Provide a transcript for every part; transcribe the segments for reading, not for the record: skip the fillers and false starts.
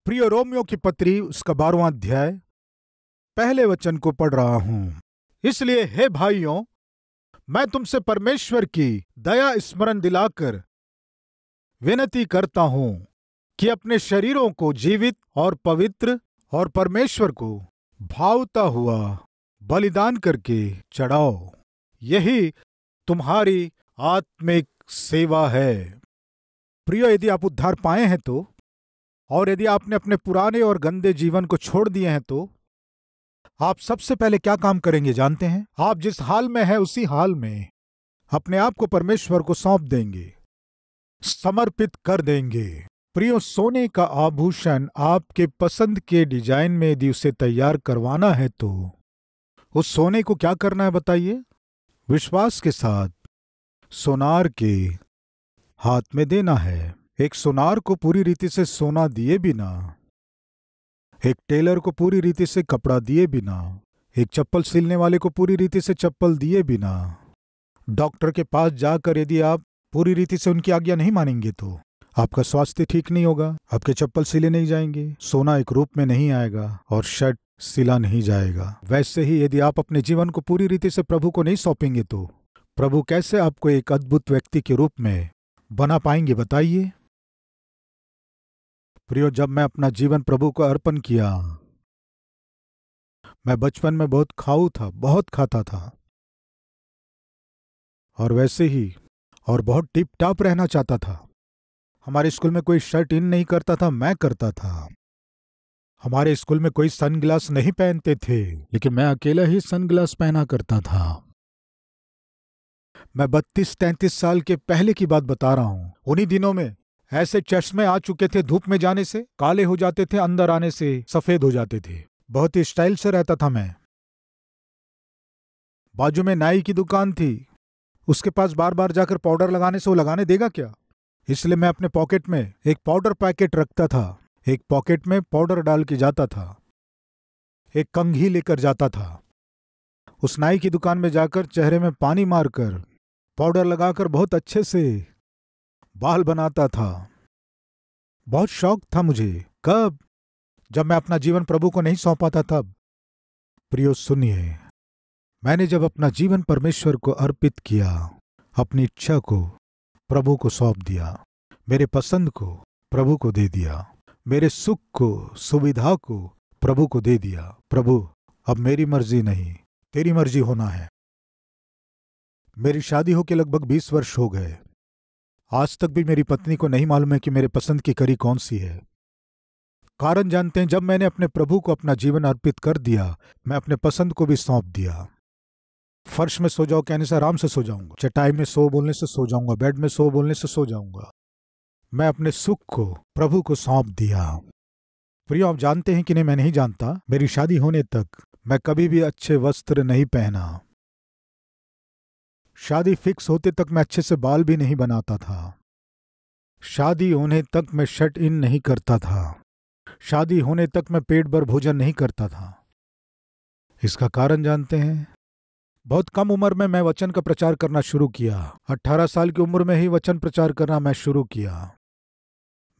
प्रिय रोमियो की पत्री उसका 12वां अध्याय पहले वचन को पढ़ रहा हूं। इसलिए हे भाइयों, मैं तुमसे परमेश्वर की दया स्मरण दिलाकर विनती करता हूं कि अपने शरीरों को जीवित और पवित्र और परमेश्वर को भावता हुआ बलिदान करके चढ़ाओ। यही तुम्हारी आत्मिक सेवा है। प्रिय, यदि आप उद्धार पाए हैं तो, और यदि आपने अपने पुराने और गंदे जीवन को छोड़ दिए हैं तो आप सबसे पहले क्या काम करेंगे जानते हैं? आप जिस हाल में हैं उसी हाल में अपने आप को परमेश्वर को सौंप देंगे, समर्पित कर देंगे। प्रियो, सोने का आभूषण आपके पसंद के डिजाइन में यदि उसे तैयार करवाना है तो उस सोने को क्या करना है बताइए? विश्वास के साथ सोनार के हाथ में देना है। एक सोनार को पूरी रीति से सोना दिए बिना, एक टेलर को पूरी रीति से कपड़ा दिए बिना, एक चप्पल सिलने वाले को पूरी रीति से चप्पल दिए बिना, डॉक्टर के पास जाकर यदि आप पूरी रीति से उनकी आज्ञा नहीं मानेंगे तो आपका स्वास्थ्य ठीक नहीं होगा, आपके चप्पल सिले नहीं जाएंगे, सोना एक रूप में नहीं आएगा और शर्ट सिला नहीं जाएगा। वैसे ही यदि आप अपने जीवन को पूरी रीति से प्रभु को नहीं सौंपेंगे तो प्रभु कैसे आपको एक अद्भुत व्यक्ति के रूप में बना पाएंगे बताइए? प्रियो, जब मैं अपना जीवन प्रभु को अर्पण किया, मैं बचपन में बहुत खाऊ था, बहुत खाता था, और वैसे ही और बहुत टिप टाप रहना चाहता था। हमारे स्कूल में कोई शर्ट इन नहीं करता था, मैं करता था। हमारे स्कूल में कोई सनग्लास नहीं पहनते थे, लेकिन मैं अकेला ही सनग्लास पहना करता था। मैं 32-33 साल के पहले की बात बता रहा हूं। उन्हीं दिनों में ऐसे चश्मे आ चुके थे, धूप में जाने से काले हो जाते थे, अंदर आने से सफेद हो जाते थे। बहुत ही स्टाइल से रहता था मैं। बाजू में नाई की दुकान थी, उसके पास बार बार जाकर पाउडर लगाने से वो लगाने देगा क्या? इसलिए मैं अपने पॉकेट में एक पाउडर पैकेट रखता था, एक पॉकेट में पाउडर डाल के जाता था, एक कंघी लेकर जाता था। उस नाई की दुकान में जाकर चेहरे में पानी मारकर पाउडर लगाकर बहुत अच्छे से बाल बनाता था। बहुत शौक था मुझे। कब? जब मैं अपना जीवन प्रभु को नहीं सौंपा था तब। प्रियो सुनिए, मैंने जब अपना जीवन परमेश्वर को अर्पित किया, अपनी इच्छा को प्रभु को सौंप दिया, मेरे पसंद को प्रभु को दे दिया, मेरे सुख को, सुविधा को प्रभु को दे दिया। प्रभु, अब मेरी मर्जी नहीं, तेरी मर्जी होना है। मेरी शादी होके लगभग 20 वर्ष हो गए। आज तक भी मेरी पत्नी को नहीं मालूम है कि मेरे पसंद की करी कौन सी है। कारण जानते हैं? जब मैंने अपने प्रभु को अपना जीवन अर्पित कर दिया, मैं अपने पसंद को भी सौंप दिया। फर्श में सो जाओ कहने से आराम से सो जाऊंगा, चटाई में सो बोलने से सो जाऊंगा, बेड में सो बोलने से सो जाऊंगा। मैं अपने सुख को प्रभु को सौंप दिया। प्रियो, आप जानते हैं कि नहीं मैं नहीं जानता, मेरी शादी होने तक मैं कभी भी अच्छे वस्त्र नहीं पहना। शादी फिक्स होते तक मैं अच्छे से बाल भी नहीं बनाता था। शादी होने तक मैं शर्ट इन नहीं करता था। शादी होने तक मैं पेट भर भोजन नहीं करता था। इसका कारण जानते हैं? बहुत कम उम्र में मैं वचन का प्रचार करना शुरू किया। 18 साल की उम्र में ही वचन प्रचार करना मैं शुरू किया।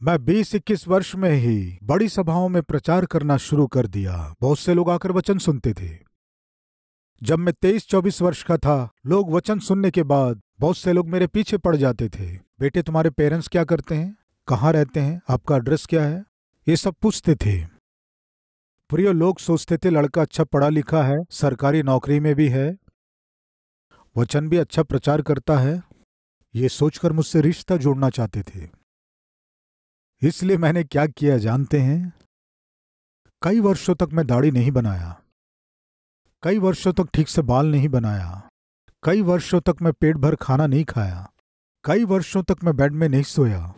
मैं 20-21 वर्ष में ही बड़ी सभाओं में प्रचार करना शुरू कर दिया। बहुत से लोग आकर वचन सुनते थे। जब मैं 23-24 वर्ष का था, लोग वचन सुनने के बाद बहुत से लोग मेरे पीछे पड़ जाते थे। बेटे, तुम्हारे पेरेंट्स क्या करते हैं? कहाँ रहते हैं? आपका एड्रेस क्या है? ये सब पूछते थे। प्रिय, लोग सोचते थे लड़का अच्छा पढ़ा लिखा है, सरकारी नौकरी में भी है, वचन भी अच्छा प्रचार करता है, ये सोचकर मुझसे रिश्ता जोड़ना चाहते थे। इसलिए मैंने क्या किया जानते हैं? कई वर्षों तक मैं दाढ़ी नहीं बनाया, कई वर्षों तक ठीक से बाल नहीं बनाया, कई वर्षों तक मैं पेट भर खाना नहीं खाया, कई वर्षों तक मैं बेड में नहीं सोया,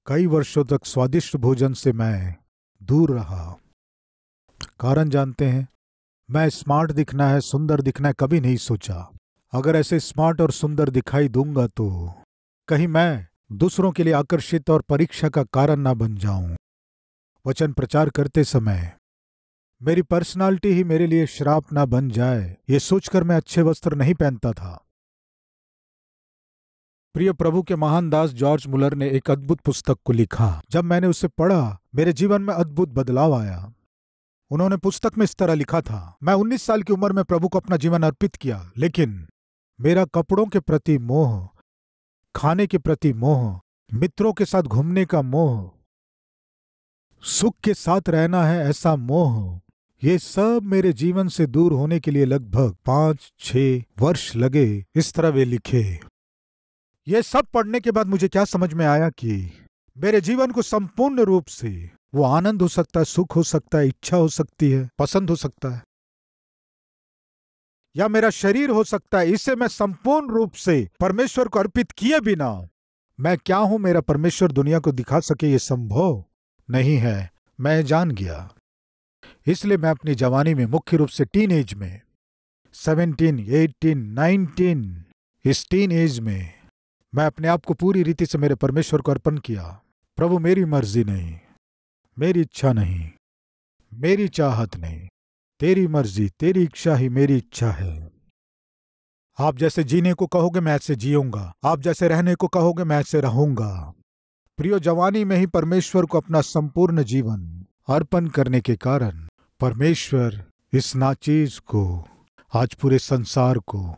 कई वर्षों तक स्वादिष्ट भोजन से मैं दूर रहा। कारण जानते हैं? मैं स्मार्ट दिखना है, सुंदर दिखना है कभी नहीं सोचा। अगर ऐसे स्मार्ट और सुंदर दिखाई दूंगा तो कहीं मैं दूसरों के लिए आकर्षित और परीक्षा का कारण ना बन जाऊं। वचन प्रचार करते समय मेरी पर्सनालिटी ही मेरे लिए श्राप ना बन जाए, ये सोचकर मैं अच्छे वस्त्र नहीं पहनता था। प्रिय प्रभु के महान दास जॉर्ज मुलर ने एक अद्भुत पुस्तक को लिखा। जब मैंने उसे पढ़ा मेरे जीवन में अद्भुत बदलाव आया। उन्होंने पुस्तक में इस तरह लिखा था, मैं 19 साल की उम्र में प्रभु को अपना जीवन अर्पित किया, लेकिन मेरा कपड़ों के प्रति मोह, खाने के प्रति मोह, मित्रों के साथ घूमने का मोह, सुख के साथ रहना है ऐसा मोह, ये सब मेरे जीवन से दूर होने के लिए लगभग 5-6 वर्ष लगे। इस तरह वे लिखे। ये सब पढ़ने के बाद मुझे क्या समझ में आया कि मेरे जीवन को संपूर्ण रूप से वो आनंद हो सकता है, सुख हो सकता है, इच्छा हो सकती है, पसंद हो सकता है, या मेरा शरीर हो सकता है, इसे मैं संपूर्ण रूप से परमेश्वर को अर्पित किए बिना मैं क्या हूं मेरा परमेश्वर दुनिया को दिखा सके, ये संभव नहीं है। मैं जान गया। इसलिए मैं अपनी जवानी में, मुख्य रूप से टीन एज में, 17, 18, 19, इस टीन एज में मैं अपने आप को पूरी रीति से मेरे परमेश्वर को अर्पण किया। प्रभु, मेरी मर्जी नहीं, मेरी इच्छा नहीं, मेरी चाहत नहीं, तेरी मर्जी, तेरी इच्छा ही मेरी इच्छा है। आप जैसे जीने को कहोगे मैं ऐसे जीऊंगा, आप जैसे रहने को कहोगे मैं ऐसे रहूंगा। प्रियो, जवानी में ही परमेश्वर को अपना संपूर्ण जीवन अर्पण करने के कारण परमेश्वर इस नाचीज को, आज पूरे संसार को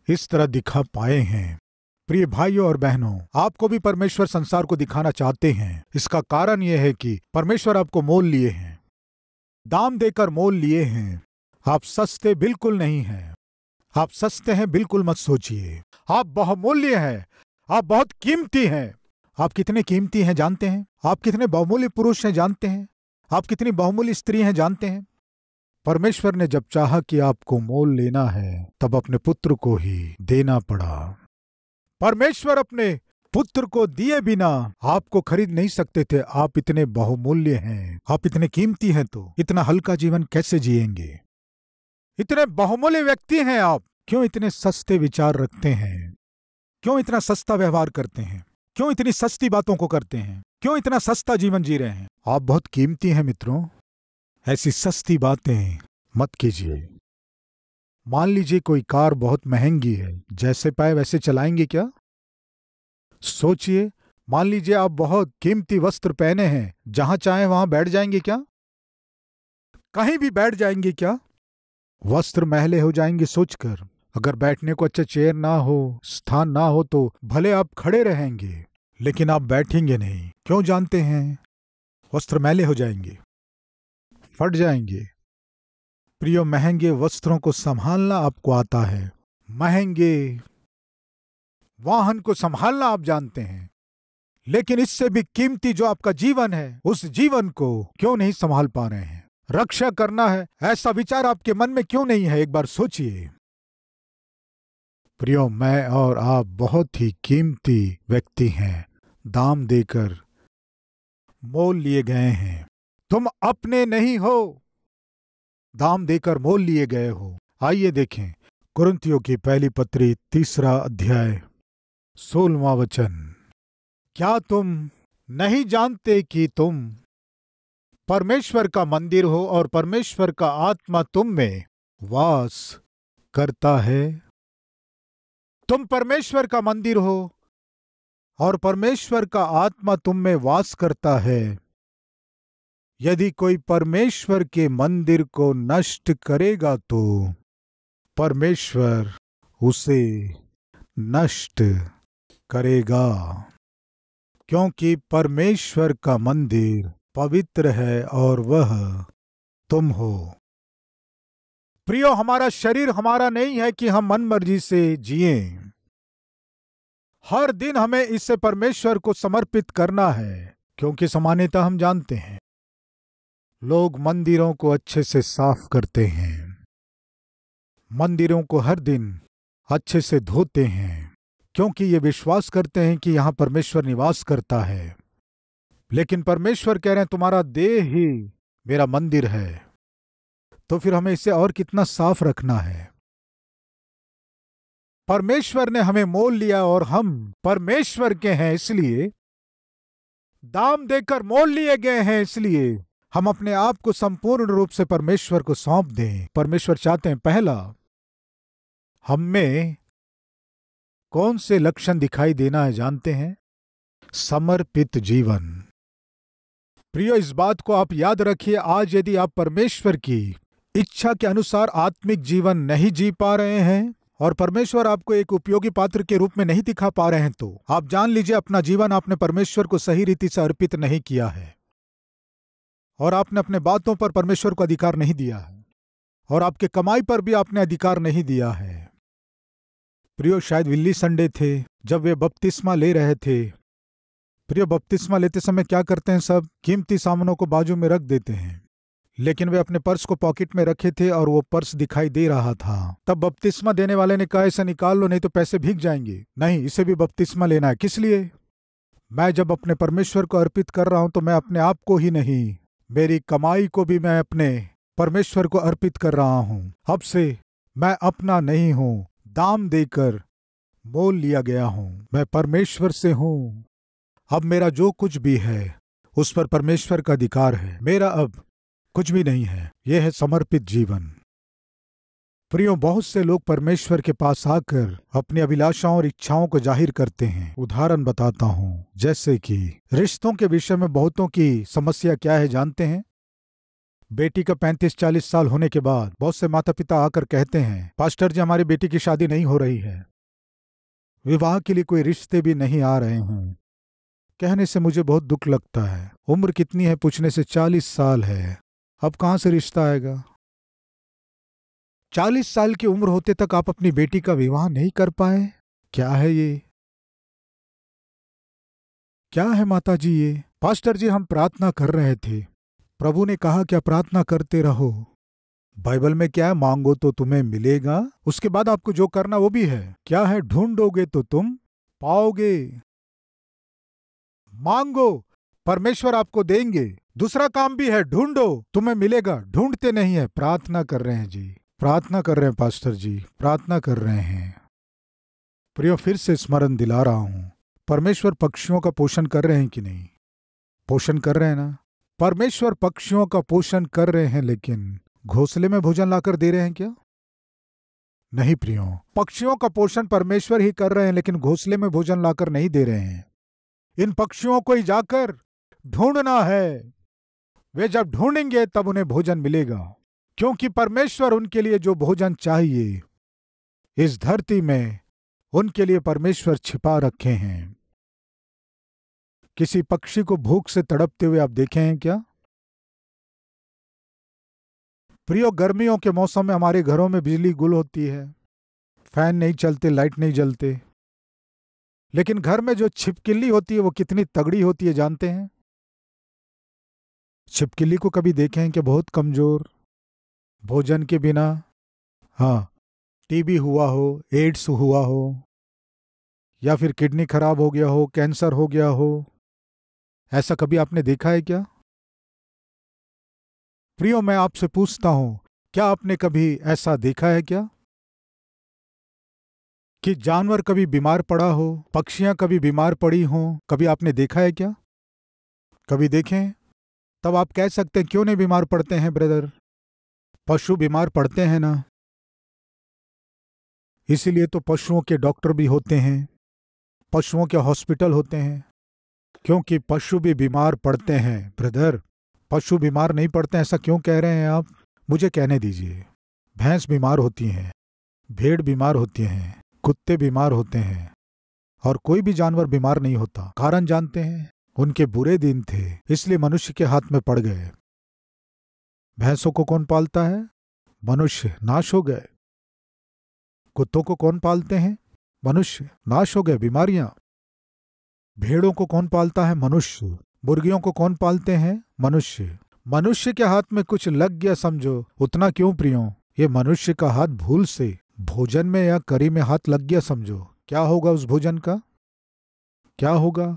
इस तरह दिखा पाए हैं। प्रिय भाइयों और बहनों, आपको भी परमेश्वर संसार को दिखाना चाहते हैं। इसका कारण यह है कि परमेश्वर आपको मोल लिए हैं, दाम देकर मोल लिए हैं। आप सस्ते बिल्कुल नहीं हैं। आप सस्ते हैं बिल्कुल मत सोचिए। आप बहुमूल्य हैं, आप बहुत कीमती हैं। आप कितने कीमती हैं जानते हैं? आप कितने बहुमूल्य पुरुष हैं जानते हैं? आप कितनी बहुमूल्य स्त्री हैं जानते हैं? परमेश्वर ने जब चाहा कि आपको मोल लेना है, तब अपने पुत्र को ही देना पड़ा। परमेश्वर अपने पुत्र को दिए बिना आपको खरीद नहीं सकते थे। आप इतने बहुमूल्य हैं, आप इतने कीमती हैं, तो इतना हल्का जीवन कैसे जिएंगे? इतने बहुमूल्य व्यक्ति हैं आप, क्यों इतने सस्ते विचार रखते हैं? क्यों इतना सस्ता व्यवहार करते हैं? क्यों इतनी सस्ती बातों को करते हैं? क्यों इतना सस्ता जीवन जी रहे हैं? आप बहुत कीमती हैं मित्रों। ऐसी सस्ती बातें मत कीजिए। मान लीजिए कोई कार बहुत महंगी है, जैसे पाए वैसे चलाएंगे क्या? सोचिए, मान लीजिए आप बहुत कीमती वस्त्र पहने हैं, जहां चाहे वहां बैठ जाएंगे क्या? कहीं भी बैठ जाएंगे क्या? वस्त्र मैले हो जाएंगे सोचकर। अगर बैठने को अच्छा चेयर ना हो, स्थान ना हो, तो भले आप खड़े रहेंगे, लेकिन आप बैठेंगे नहीं। क्यों जानते हैं? वस्त्र मैले हो जाएंगे, फट जाएंगे। प्रियो, महंगे वस्त्रों को संभालना आपको आता है, महंगे वाहन को संभालना आप जानते हैं, लेकिन इससे भी कीमती जो आपका जीवन है, उस जीवन को क्यों नहीं संभाल पा रहे हैं? रक्षा करना है, ऐसा विचार आपके मन में क्यों नहीं है? एक बार सोचिए। प्रियो, मैं और आप बहुत ही कीमती व्यक्ति हैं, दाम देकर मोल लिए गए हैं। तुम अपने नहीं हो, दाम देकर मोल लिए गए हो। आइए देखें कुरिन्थियों की पहली पत्री 3 अध्याय 16वां वचन। क्या तुम नहीं जानते कि तुम परमेश्वर का मंदिर हो और परमेश्वर का आत्मा तुम में वास करता है? तुम परमेश्वर का मंदिर हो और परमेश्वर का आत्मा तुम में वास करता है। यदि कोई परमेश्वर के मंदिर को नष्ट करेगा तो परमेश्वर उसे नष्ट करेगा, क्योंकि परमेश्वर का मंदिर पवित्र है और वह तुम हो। प्रियो, हमारा शरीर हमारा नहीं है कि हम मन मर्जी से जिएं। हर दिन हमें इसे परमेश्वर को समर्पित करना है, क्योंकि सामान्यतः हम जानते हैं लोग मंदिरों को अच्छे से साफ करते हैं, मंदिरों को हर दिन अच्छे से धोते हैं, क्योंकि ये विश्वास करते हैं कि यहां परमेश्वर निवास करता है। लेकिन परमेश्वर कह रहे हैं तुम्हारा देह ही मेरा मंदिर है, तो फिर हमें इसे और कितना साफ रखना है। परमेश्वर ने हमें मोल लिया और हम परमेश्वर के हैं, इसलिए दाम देकर मोल लिए गए हैं, इसलिए हम अपने आप को संपूर्ण रूप से परमेश्वर को सौंप दें। परमेश्वर चाहते हैं पहला हम में कौन से लक्षण दिखाई देना है जानते हैं? समर्पित जीवन। प्रियो, इस बात को आप याद रखिए, आज यदि आप परमेश्वर की इच्छा के अनुसार आत्मिक जीवन नहीं जी पा रहे हैं और परमेश्वर आपको एक उपयोगी पात्र के रूप में नहीं दिखा पा रहे हैं, तो आप जान लीजिए अपना जीवन आपने परमेश्वर को सही रीति से अर्पित नहीं किया है और आपने अपने बातों पर परमेश्वर को अधिकार नहीं दिया है और आपके कमाई पर भी आपने अधिकार नहीं दिया है। प्रियो, शायद विल्ली संडे थे जब वे बपतिस्मा ले रहे थे। प्रियो, बपतिस्मा लेते समय क्या करते हैं? सब कीमती सामानों को बाजू में रख देते हैं, लेकिन वे अपने पर्स को पॉकेट में रखे थे और वो पर्स दिखाई दे रहा था। तब बपतिस्मा देने वाले ने कहा, इसे निकाल लो नहीं तो पैसे भीग जाएंगे। नहीं, इसे भी बपतिस्मा लेना है। किस लिए? मैं जब अपने परमेश्वर को अर्पित कर रहा हूं तो मैं अपने आप को ही नहीं, मेरी कमाई को भी मैं अपने परमेश्वर को अर्पित कर रहा हूं। अब से मैं अपना नहीं हूं, दाम देकर मोल लिया गया हूं। मैं परमेश्वर से हूं। अब मेरा जो कुछ भी है उस पर परमेश्वर का अधिकार है। मेरा अब कुछ भी नहीं है। यह है समर्पित जीवन। प्रियो, बहुत से लोग परमेश्वर के पास आकर अपनी अभिलाषाओं और इच्छाओं को जाहिर करते हैं। उदाहरण बताता हूं, जैसे कि रिश्तों के विषय में बहुतों की समस्या क्या है जानते हैं? बेटी का 35-40 साल होने के बाद बहुत से माता पिता आकर कहते हैं, पास्टर जी हमारी बेटी की शादी नहीं हो रही है, विवाह के लिए कोई रिश्ते भी नहीं आ रहे हैं। कहने से मुझे बहुत दुख लगता है। उम्र कितनी है पूछने से 40 साल है, अब कहां से रिश्ता आएगा? 40 साल की उम्र होते तक आप अपनी बेटी का विवाह नहीं कर पाए? क्या है ये? क्या है माता जी ये? पास्टर जी हम प्रार्थना कर रहे थे, प्रभु ने कहा क्या प्रार्थना करते रहो। बाइबल में क्या है? मांगो तो तुम्हें मिलेगा। उसके बाद आपको जो करना वो भी है। क्या है? ढूंढोगे तो तुम पाओगे। मांगो, परमेश्वर आपको देंगे। दूसरा काम भी है, ढूंढो, तुम्हें मिलेगा। ढूंढते नहीं है, प्रार्थना कर रहे हैं जी, प्रार्थना कर रहे हैं पास्टर जी, प्रार्थना कर रहे हैं। प्रियो, फिर से स्मरण दिला रहा हूं, परमेश्वर पक्षियों का पोषण कर रहे हैं कि नहीं? पोषण कर रहे हैं ना? परमेश्वर पक्षियों का पोषण कर रहे हैं, लेकिन घोंसले में भोजन लाकर दे रहे हैं क्या? नहीं प्रियो, पक्षियों का पोषण परमेश्वर ही कर रहे हैं, लेकिन घोंसले में भोजन लाकर नहीं दे रहे हैं। इन पक्षियों को ही जाकर ढूंढना है। वे जब ढूंढेंगे तब उन्हें भोजन मिलेगा, क्योंकि परमेश्वर उनके लिए जो भोजन चाहिए इस धरती में उनके लिए परमेश्वर छिपा रखे हैं। किसी पक्षी को भूख से तड़पते हुए आप देखे हैं क्या? प्रियो, गर्मियों के मौसम में हमारे घरों में बिजली गुल होती है, फैन नहीं चलते, लाइट नहीं जलते, लेकिन घर में जो छिपकली होती है वो कितनी तगड़ी होती है जानते हैं? छिपकली को कभी देखे हैं कि बहुत कमजोर, भोजन के बिना, हाँ, टीबी हुआ हो, एड्स हुआ हो, या फिर किडनी खराब हो गया हो, कैंसर हो गया हो, ऐसा कभी आपने देखा है क्या? प्रियो, मैं आपसे पूछता हूं, क्या आपने कभी ऐसा देखा है क्या कि जानवर कभी बीमार पड़ा हो, पक्षियां कभी बीमार पड़ी हों? कभी आपने देखा है क्या? कभी देखें? तब आप कह सकते हैं क्यों नहीं बीमार पड़ते हैं ब्रदर? पशु बीमार पड़ते हैं ना, इसीलिए तो पशुओं के डॉक्टर भी होते हैं, पशुओं के हॉस्पिटल होते हैं, क्योंकि पशु भी बीमार पड़ते हैं। ब्रदर, पशु बीमार नहीं पड़ते, ऐसा क्यों कह रहे हैं आप? मुझे कहने दीजिए। भैंस बीमार होती हैं, भेड़ बीमार होती हैं, कुत्ते बीमार होते हैं, और कोई भी जानवर बीमार नहीं होता। कारण जानते हैं? उनके बुरे दिन थे, इसलिए मनुष्य के हाथ में पड़ गए। भैंसों को कौन पालता है? मनुष्य, नाश हो गए। कुत्तों को कौन पालते हैं? मनुष्य, नाश हो गए, बीमारियां। भेड़ों को कौन पालता है? मनुष्य। मुर्गियों को कौन पालते हैं? मनुष्य। मनुष्य के हाथ में कुछ लग गया समझो, उतना क्यों प्रियो, ये मनुष्य का हाथ भूल से भोजन में या करी में हाथ लग गया समझो, क्या होगा उस भोजन का? क्या होगा?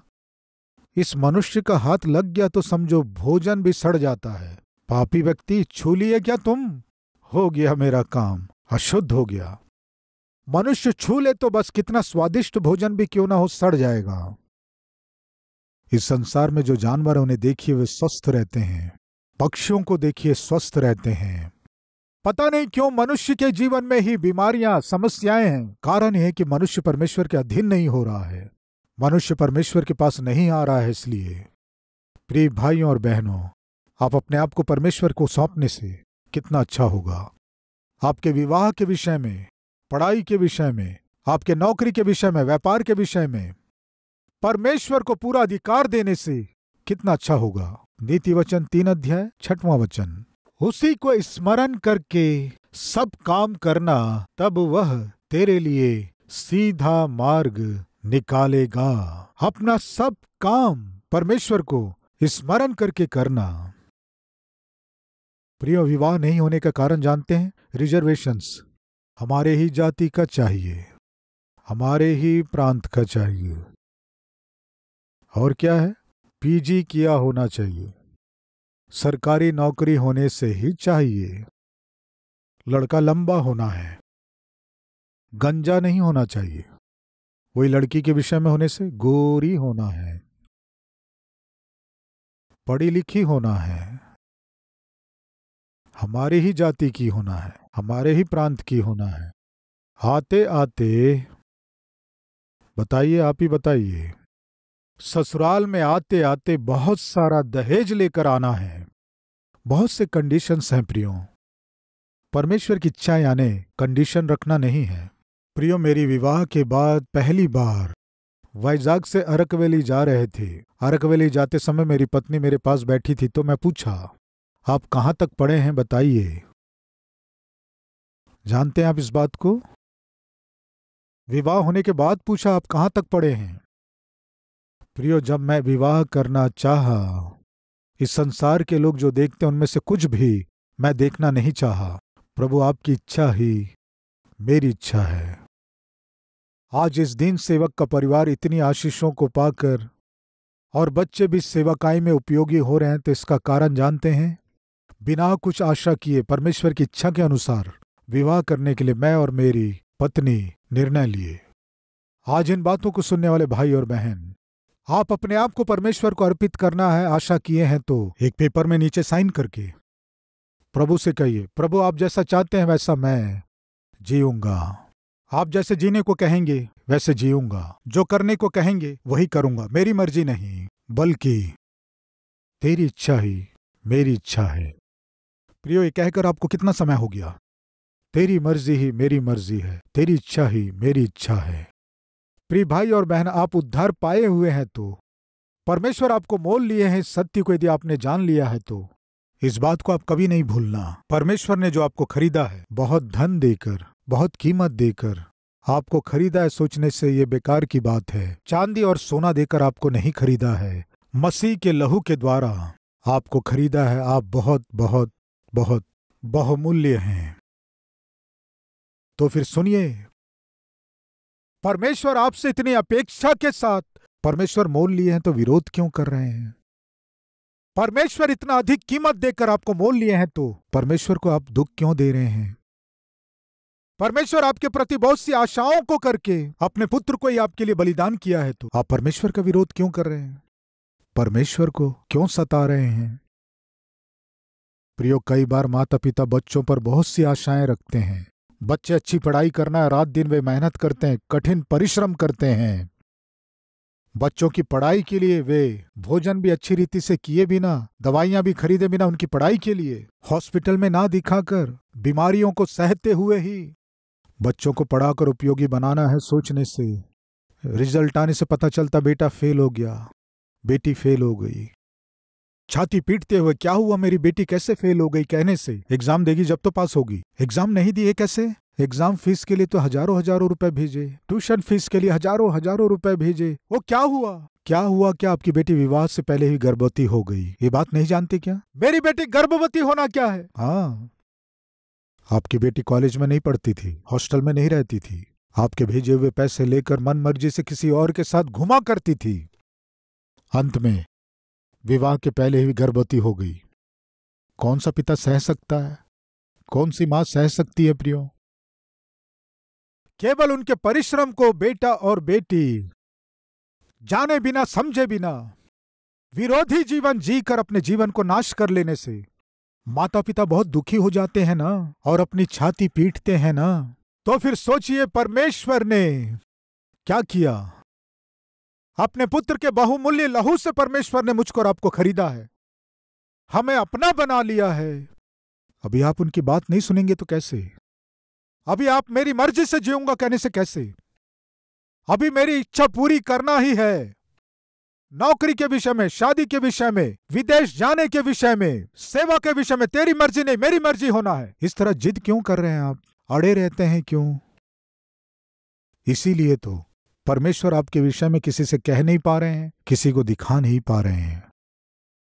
इस मनुष्य का हाथ लग गया तो समझो भोजन भी सड़ जाता है। पापी व्यक्ति, छू लिए क्या तुम? हो गया मेरा काम, अशुद्ध हो गया। मनुष्य छू ले तो बस कितना स्वादिष्ट भोजन भी क्यों ना हो, सड़ जाएगा। इस संसार में जो जानवर उन्हें देखिए वे स्वस्थ रहते हैं, पक्षियों को देखिए स्वस्थ रहते हैं, पता नहीं क्यों मनुष्य के जीवन में ही बीमारियां, समस्याएं हैं। कारण यह है कि मनुष्य परमेश्वर के अधीन नहीं हो रहा है, मनुष्य परमेश्वर के पास नहीं आ रहा है। इसलिए प्रिय भाइयों और बहनों, आप अपने आप को परमेश्वर को सौंपने से कितना अच्छा होगा। आपके विवाह के विषय में, पढ़ाई के विषय में, आपके नौकरी के विषय में, व्यापार के विषय में परमेश्वर को पूरा अधिकार देने से कितना अच्छा होगा। नीति वचन 3 अध्याय 6वां वचन, उसी को स्मरण करके सब काम करना, तब वह तेरे लिए सीधा मार्ग निकालेगा। अपना सब काम परमेश्वर को स्मरण करके करना। प्रिय, विवाह नहीं होने का कारण जानते हैं? रिजर्वेशंस। हमारे ही जाति का चाहिए, हमारे ही प्रांत का चाहिए, और क्या है? पीजी किया होना चाहिए, सरकारी नौकरी होने से ही चाहिए, लड़का लंबा होना है, गंजा नहीं होना चाहिए, वही लड़की के विषय में होने से गोरी होना है, पढ़ी लिखी होना है, हमारी ही जाति की होना है, हमारे ही प्रांत की होना है। आते आते बताइए, आप ही बताइए, ससुराल में आते आते बहुत सारा दहेज लेकर आना है। बहुत से कंडीशंस हैं प्रियो। परमेश्वर की इच्छा यानी कंडीशन रखना नहीं है। प्रियो, मेरी विवाह के बाद पहली बार वाइजाग से अरकवेली जा रहे थे। अरकवेली जाते समय मेरी पत्नी मेरे पास बैठी थी, तो मैं पूछा, आप कहाँ तक पढ़े हैं बताइए। जानते हैं आप इस बात को? विवाह होने के बाद पूछा, आप कहाँ तक पढ़े हैं। प्रियो, जब मैं विवाह करना चाहा, इस संसार के लोग जो देखते हैं उनमें से कुछ भी मैं देखना नहीं चाहा। प्रभु, आपकी इच्छा ही मेरी इच्छा है। आज इस दिन सेवक का परिवार इतनी आशीषों को पाकर और बच्चे भी सेवकाई में उपयोगी हो रहे हैं, तो इसका कारण जानते हैं? बिना कुछ आशा किए परमेश्वर की इच्छा के अनुसार विवाह करने के लिए मैं और मेरी पत्नी निर्णय लिए। आज इन बातों को सुनने वाले भाई और बहन, आप अपने आप को परमेश्वर को अर्पित करना है, आशा किए हैं तो एक पेपर में नीचे साइन करके प्रभु से कहिए, प्रभु आप जैसा चाहते हैं वैसा मैं जीऊंगा। आप जैसे जीने को कहेंगे वैसे जीऊंगा, जो करने को कहेंगे वही करूंगा। मेरी मर्जी नहीं, बल्कि तेरी इच्छा ही मेरी इच्छा है। प्रियो, ये कहकर आपको कितना समय हो गया? तेरी मर्जी ही मेरी मर्जी है, तेरी इच्छा ही मेरी इच्छा है। प्रिय भाई और बहन, आप उद्धार पाए हुए हैं तो परमेश्वर आपको मोल लिए हैं। इस सत्य को यदि आपने जान लिया है तो इस बात को आप कभी नहीं भूलना। परमेश्वर ने जो आपको खरीदा है, बहुत धन देकर, बहुत कीमत देकर आपको खरीदा है, सोचने से ये बेकार की बात है। चांदी और सोना देकर आपको नहीं खरीदा है, मसीह के लहू के द्वारा आपको खरीदा है। आप बहुत बहुत बहुत बहुमूल्य हैं। तो फिर सुनिए, परमेश्वर आपसे इतनी अपेक्षा के साथ परमेश्वर मोल लिए हैं तो विरोध क्यों कर रहे हैं? परमेश्वर इतना अधिक कीमत देकर आपको मोल लिए हैं तो परमेश्वर को आप दुख क्यों दे रहे हैं? परमेश्वर आपके प्रति बहुत सी आशाओं को करके अपने पुत्र को ही आपके लिए बलिदान किया है, तो आप परमेश्वर का विरोध क्यों कर रहे हैं? परमेश्वर को क्यों सता रहे हैं? प्रियो, कई बार माता पिता बच्चों पर बहुत सी आशाएं रखते हैं। बच्चे अच्छी पढ़ाई करना है, रात दिन वे मेहनत करते हैं, कठिन परिश्रम करते हैं। बच्चों की पढ़ाई के लिए वे भोजन भी अच्छी रीति से किए बिना, दवाइयां भी खरीदे बिना उनकी पढ़ाई के लिए हॉस्पिटल में ना दिखाकर, बीमारियों को सहते हुए ही बच्चों को पढ़ाकर उपयोगी बनाना है। सोचने से रिजल्ट आने से पता चलता बेटा फेल हो गया, बेटी फेल हो गई। छाती पीटते हुए, क्या हुआ मेरी बेटी कैसे फेल हो गई कहने से एग्जाम देगी जब तो पास होगी। एग्जाम नहीं दिए कैसे? एग्जाम फीस के लिए तो हजारों हजारों रुपए भेजे, ट्यूशन फीस के लिए हजारों हजारों रुपए भेजे। वो क्या हुआ? क्या हुआ? क्या आपकी बेटी विवाह से पहले ही गर्भवती हो गई? ये बात नहीं जानते क्या? मेरी बेटी गर्भवती होना क्या है? हाँ, आपकी बेटी कॉलेज में नहीं पढ़ती थी, हॉस्टल में नहीं रहती थी, आपके भेजे हुए पैसे लेकर मन मर्जी से किसी और के साथ घुमा करती थी। अंत में विवाह के पहले ही गर्भवती हो गई। कौन सा पिता सह सकता है? कौन सी मां सह सकती है? प्रियो, केवल उनके परिश्रम को बेटा और बेटी जाने बिना, समझे बिना विरोधी जीवन जीकर अपने जीवन को नाश कर लेने से माता पिता बहुत दुखी हो जाते हैं ना और अपनी छाती पीटते हैं ना, तो फिर सोचिए परमेश्वर ने क्या किया। अपने पुत्र के बहुमूल्य लहू से परमेश्वर ने मुझको और आपको खरीदा है, हमें अपना बना लिया है। अभी आप उनकी बात नहीं सुनेंगे तो कैसे? अभी आप मेरी मर्जी से जीऊंगा कहने से कैसे? अभी मेरी इच्छा पूरी करना ही है। नौकरी के विषय में, शादी के विषय में, विदेश जाने के विषय में, सेवा के विषय में तेरी मर्जी नहीं मेरी मर्जी होना है। इस तरह जिद क्यों कर रहे हैं आप? अड़े रहते हैं क्यों? इसीलिए तो परमेश्वर आपके विषय में किसी से कह नहीं पा रहे हैं, किसी को दिखा नहीं पा रहे हैं।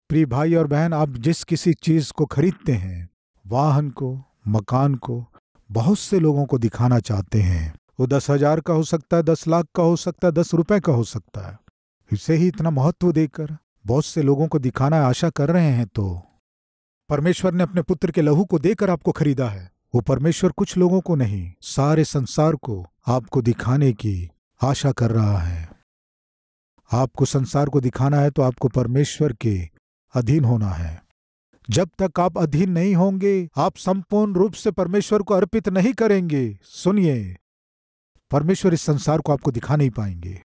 प्रिय भाई और बहन, आप जिस किसी चीज को खरीदते हैं, वाहन को, मकान को, बहुत से लोगों को दिखाना चाहते हैं। वो 10,000 का हो सकता है, 10 लाख का हो सकता है, 10 रुपए का हो सकता है। इसे ही इतना महत्व देकर बहुत से लोगों को दिखाना आशा कर रहे हैं। तो परमेश्वर ने अपने पुत्र के लहू को देकर आपको खरीदा है। वो परमेश्वर कुछ लोगों को नहीं, सारे संसार को आपको दिखाने की आशा कर रहा है। आपको संसार को दिखाना है तो आपको परमेश्वर के अधीन होना है। जब तक आप अधीन नहीं होंगे, आप संपूर्ण रूप से परमेश्वर को अर्पित नहीं करेंगे, सुनिए, परमेश्वर इस संसार को आपको दिखा नहीं पाएंगे।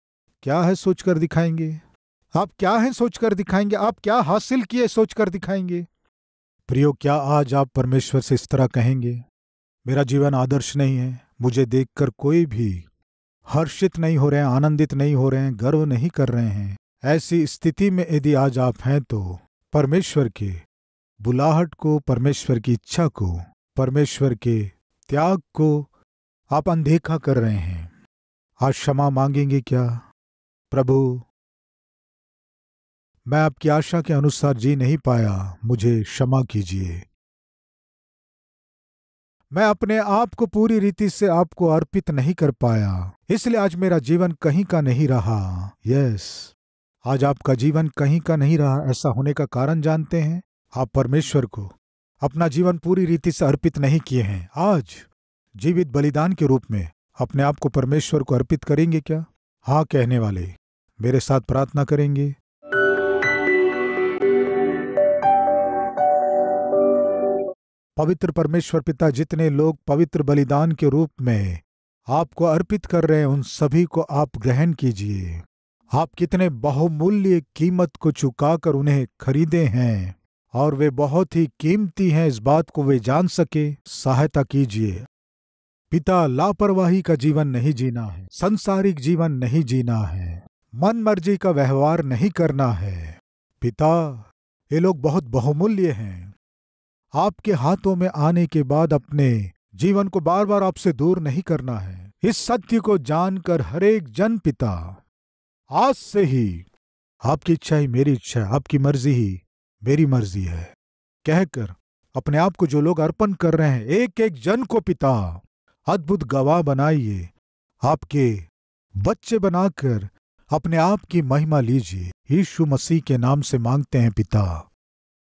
क्या है सोचकर दिखाएंगे? आप क्या हैं सोचकर दिखाएंगे? आप क्या हासिल किए सोचकर दिखाएंगे? प्रियो, क्या आज आप परमेश्वर से इस तरह कहेंगे, मेरा जीवन आदर्श नहीं है, मुझे देखकर कोई भी हर्षित नहीं हो रहे हैं, आनंदित नहीं हो रहे हैं, गर्व नहीं कर रहे हैं? ऐसी स्थिति में यदि आज आप हैं तो परमेश्वर के बुलाहट को, परमेश्वर की इच्छा को, परमेश्वर के त्याग को आप अनदेखा कर रहे हैं। आज क्षमा मांगेंगे क्या? प्रभु, मैं आपकी आशा के अनुसार जी नहीं पाया, मुझे क्षमा कीजिए। मैं अपने आप को पूरी रीति से आपको अर्पित नहीं कर पाया, इसलिए आज मेरा जीवन कहीं का नहीं रहा। यस, आज आपका जीवन कहीं का नहीं रहा। ऐसा होने का कारण जानते हैं? आप परमेश्वर को अपना जीवन पूरी रीति से अर्पित नहीं किए हैं। आज जीवित बलिदान के रूप में अपने आप को परमेश्वर को अर्पित करेंगे क्या? हाँ कहने वाले मेरे साथ प्रार्थना करेंगे। पवित्र परमेश्वर पिता, जितने लोग पवित्र बलिदान के रूप में आपको अर्पित कर रहे हैं, उन सभी को आप ग्रहण कीजिए। आप कितने बहुमूल्य कीमत को चुकाकर उन्हें खरीदे हैं और वे बहुत ही कीमती हैं, इस बात को वे जान सके, सहायता कीजिए। पिता, लापरवाही का जीवन नहीं जीना है, संसारिक जीवन नहीं जीना है, मन मर्जी का व्यवहार नहीं करना है। पिता, ये लोग बहुत बहुमूल्य हैं। आपके हाथों में आने के बाद अपने जीवन को बार बार आपसे दूर नहीं करना है। इस सत्य को जानकर हर एक जन पिता आज से ही आपकी इच्छा ही मेरी इच्छा है, आपकी मर्जी ही मेरी मर्जी है कहकर अपने आप को जो लोग अर्पण कर रहे हैं, एक एक जन को पिता अद्भुत गवाह बनाइए। आपके बच्चे बनाकर अपने आप की महिमा लीजिए। यीशु मसीह के नाम से मांगते हैं पिता,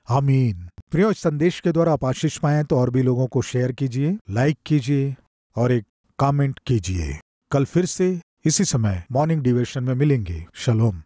आमीन। प्रियो, संदेश के द्वारा आप आशीष पाएं तो और भी लोगों को शेयर कीजिए, लाइक कीजिए और एक कमेंट कीजिए। कल फिर से इसी समय मॉर्निंग डिवोशन में मिलेंगे। शलोम।